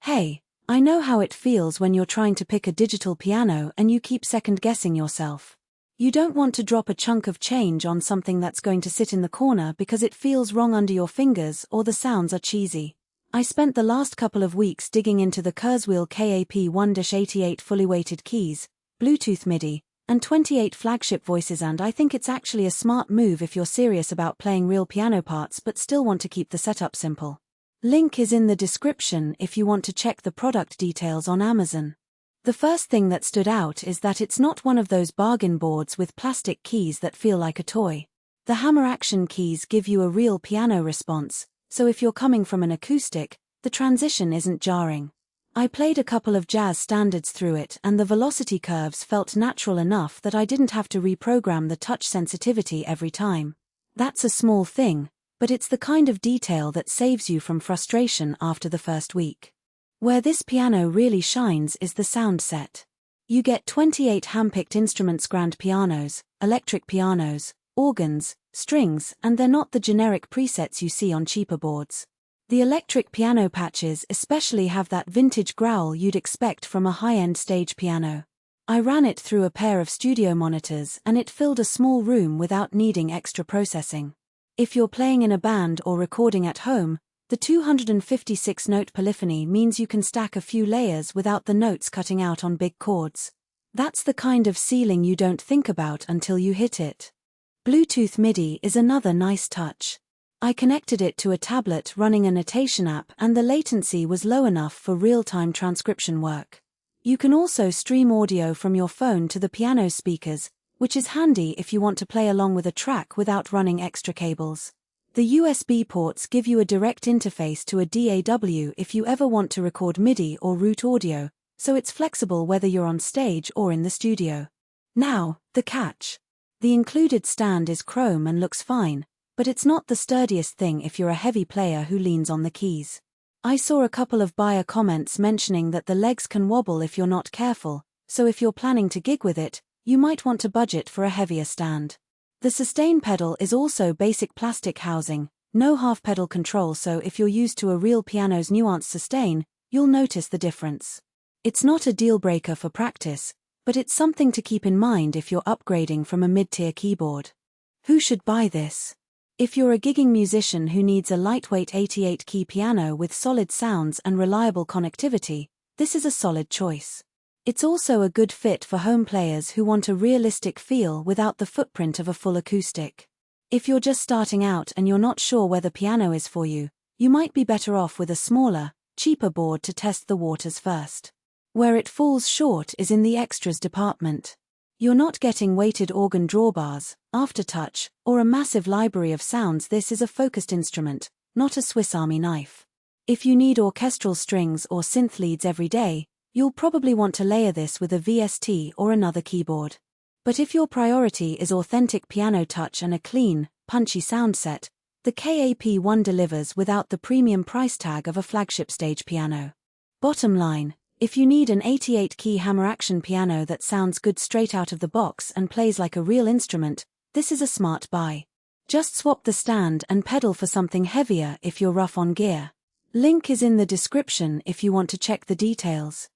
Hey, I know how it feels when you're trying to pick a digital piano and you keep second-guessing yourself. You don't want to drop a chunk of change on something that's going to sit in the corner because it feels wrong under your fingers or the sounds are cheesy. I spent the last couple of weeks digging into the Kurzweil KaP1-88 fully weighted keys, Bluetooth MIDI, and 28 Flagship voices, and I think it's actually a smart move if you're serious about playing real piano parts but still want to keep the setup simple. Link is in the description if you want to check the product details on Amazon. The first thing that stood out is that it's not one of those bargain boards with plastic keys that feel like a toy. The hammer action keys give you a real piano response, so if you're coming from an acoustic, the transition isn't jarring. I played a couple of jazz standards through it and the velocity curves felt natural enough that I didn't have to reprogram the touch sensitivity every time. That's a small thing, but it's the kind of detail that saves you from frustration after the first week. Where this piano really shines is the sound set. You get 28 hand-picked instruments: grand pianos, electric pianos, organs, strings, and they're not the generic presets you see on cheaper boards. The electric piano patches especially have that vintage growl you'd expect from a high-end stage piano. I ran it through a pair of studio monitors and it filled a small room without needing extra processing. If you're playing in a band or recording at home, the 256-note polyphony means you can stack a few layers without the notes cutting out on big chords. That's the kind of ceiling you don't think about until you hit it. Bluetooth MIDI is another nice touch. I connected it to a tablet running a notation app and the latency was low enough for real-time transcription work. You can also stream audio from your phone to the piano speakers, which is handy if you want to play along with a track without running extra cables. The USB ports give you a direct interface to a DAW if you ever want to record MIDI or root audio, so it's flexible whether you're on stage or in the studio. Now, the catch. The included stand is chrome and looks fine, but it's not the sturdiest thing if you're a heavy player who leans on the keys. I saw a couple of buyer comments mentioning that the legs can wobble if you're not careful, so if you're planning to gig with it, you might want to budget for a heavier stand. The sustain pedal is also basic plastic housing, no half pedal control, so if you're used to a real piano's nuanced sustain, you'll notice the difference. It's not a deal breaker for practice, but it's something to keep in mind if you're upgrading from a mid-tier keyboard. Who should buy this? If you're a gigging musician who needs a lightweight 88-key piano with solid sounds and reliable connectivity, this is a solid choice. It's also a good fit for home players who want a realistic feel without the footprint of a full acoustic. If you're just starting out and you're not sure whether piano is for you, you might be better off with a smaller, cheaper board to test the waters first. Where it falls short is in the extras department. You're not getting weighted organ drawbars, aftertouch, or a massive library of sounds. This is a focused instrument, not a Swiss Army knife. If you need orchestral strings or synth leads every day, you'll probably want to layer this with a VST or another keyboard. But if your priority is authentic piano touch and a clean, punchy sound set, the KaP1 delivers without the premium price tag of a flagship stage piano. Bottom line, if you need an 88-key hammer action piano that sounds good straight out of the box and plays like a real instrument, this is a smart buy. Just swap the stand and pedal for something heavier if you're rough on gear. Link is in the description if you want to check the details.